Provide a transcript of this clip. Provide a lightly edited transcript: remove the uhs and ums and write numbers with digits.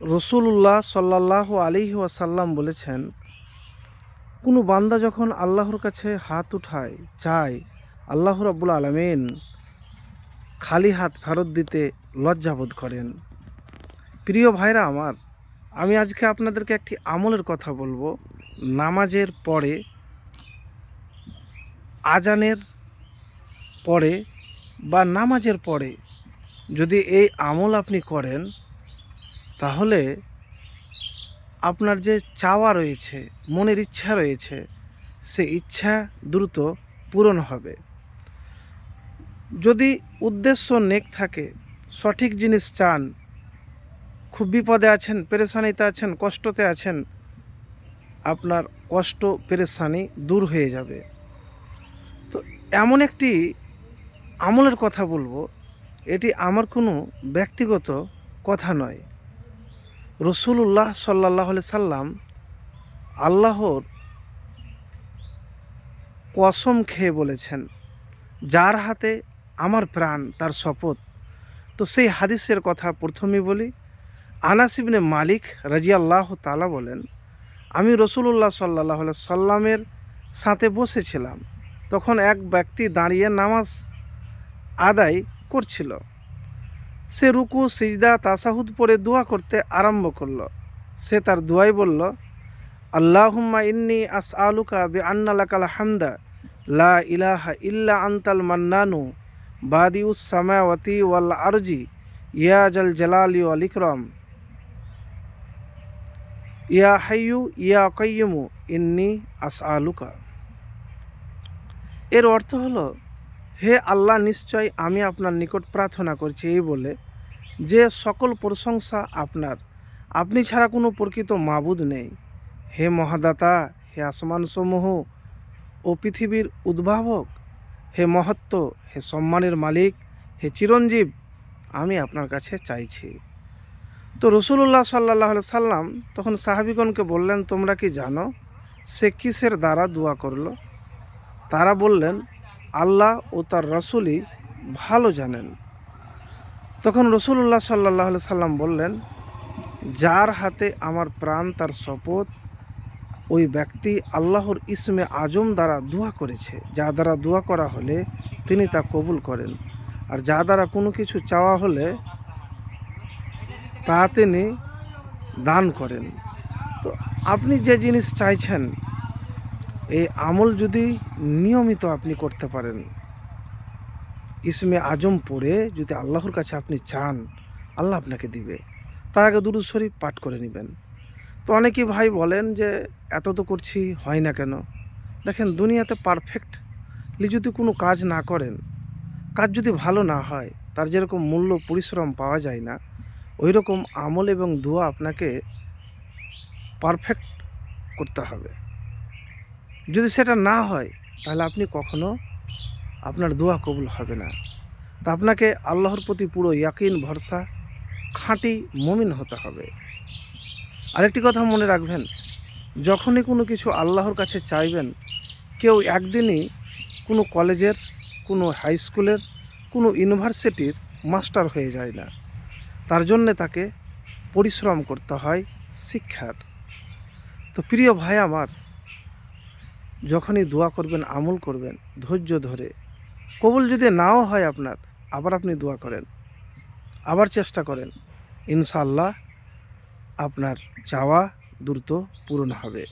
রসুলুল্লাহ সাল্লাল্লাহু আলাইহি ওয়াসাল্লাম বলেছেন, কোনো বান্দা যখন আল্লাহর কাছে হাত উঠায় চায়, আল্লাহ রাব্বুল আলামিন খালি হাত ফেরত দিতে লজ্জাবোধ করেন। প্রিয় ভাইরা আমার, আমি আজকে আপনাদেরকে একটি আমলের কথা বলবো। নামাজের পরে, আজানের পরে বা নামাজের পরে যদি এই আমল আপনি করেন, তাহলে আপনার যে চাওয়া রয়েছে, মনের ইচ্ছা রয়েছে, সে ইচ্ছা দ্রুত পূরণ হবে। যদি উদ্দেশ্য নেক থাকে, সঠিক জিনিস চান, খুব বিপদে আছেন, পেরেশানিতে আছেন, কষ্টতে আছেন, আপনার কষ্ট পেরেশানি দূর হয়ে যাবে। তো এমন একটি আমলের কথা বলবো, এটি আমার কোনো ব্যক্তিগত কথা নয়। রসুলুল্লাহ সাল্লাল্লাহু আলাইহি সাল্লাম আল্লাহর কসম খেয়ে বলেছেন, যার হাতে আমার প্রাণ তার শপথ। তো সেই হাদিসের কথা প্রথমেই বলি। আনাস ইবনে মালিক রাদিয়াল্লাহু তাআলা বলেন, আমি রসুলুল্লাহ সাল্লাল্লাহু আলাইহি সাল্লামের সাথে বসেছিলাম। তখন এক ব্যক্তি দাঁড়িয়ে নামাজ আদায় করছিল। সে রুকু সিজদা তাসাহুদ পড়ে দোয়া করতে আরম্ভ করলো। সে তার দোয়ায় বলল, আল্লাহুম্মা ইন্নী আসআলুকা বিআন্না লাকাল হামদা লা ইলাহা ইল্লা আনতাল মান্নানু বাদিউস সামাওয়াতি ওয়াল আরজি ইয়া জাল জালালি ওয়াল ইকরাম ইয়া হাইয়ু ইয়া কাইয়্যুমু ইন্নী আসআলুকা। এর অর্থ হলো, হে আল্লাহ, নিশ্চয় আমি আপনার নিকট প্রার্থনা করছি এই বলে যে সকল প্রশংসা আপনার, আপনি ছাড়া কোনো প্রকৃত মাবুদ নেই। হে মহাদাতা, হে আসমানসমূহ ও পৃথিবীর উদ্ভাবক, হে মহত্ব, হে সম্মানের মালিক, হে চিরঞ্জীব, আমি আপনার কাছে চাইছি। তো রসুলুল্লাহ সাল্লাল্লাহু আলাইহি সাল্লাম তখন সাহাবিগণকে বললেন, তোমরা কি জানো সে কিসের দ্বারা দোয়া করলো? তারা বললেন, আল্লাহ ও তার রসুলই ভালো জানেন। তখন রসুলুল্লাহ সাল্লাল্লাহু আলাইহি সাল্লাম বললেন, যার হাতে আমার প্রাণ তার শপথ, ওই ব্যক্তি আল্লাহর ইসমে আজম দ্বারা দোয়া করেছে, যা দ্বারা দোয়া করা হলে তিনি তা কবুল করেন, আর যা দ্বারা কোনো কিছু চাওয়া হলে তা তিনি দান করেন। তো আপনি যে জিনিস চাইছেন, এই আমল যদি নিয়মিত আপনি করতে পারেন, ইসমে আজম পড়ে যদি আল্লাহর কাছে আপনি চান, আল্লাহ আপনাকে দিবে। তার আগে দুরূদ শরীফ পাঠ করে নেবেন। তো অনেকেই ভাই বলেন যে এত তো করছি, হয় না কেন? দেখেন, দুনিয়াতে পারফেক্টলি যদি কোনো কাজ না করেন, কাজ যদি ভালো না হয়, তার যেরকম মূল্য পরিশ্রম পাওয়া যায় না, ওই রকম আমল এবং দোয়া আপনাকে পারফেক্ট করতে হবে। যদি সেটা না হয়, তাহলে আপনি কখনো আপনার দোয়া কবুল হবে না। তা আপনাকে আল্লাহর প্রতি পুরো ইয়াকিন, ভরসা, খাঁটি মুমিন হতে হবে। আরেকটি কথা মনে রাখবেন, যখনই কোনো কিছু আল্লাহর কাছে চাইবেন, কেউ একদিনই কোনো কলেজের, কোনো হাই স্কুলের, কোনো ইউনিভার্সিটির মাস্টার হয়ে যায় না। তার জন্যে তাকে পরিশ্রম করতে হয় শিক্ষার। তো প্রিয় ভাই আমার, যখনই দোয়া করবেন, আমল করবেন ধৈর্য ধরে। কবুল যদি নাও হয় আপনার, আবার আপনি দোয়া করেন, আবার চেষ্টা করেন, ইনশাআল্লাহ আপনার চাওয়া দ্রুত পূরণ হবে।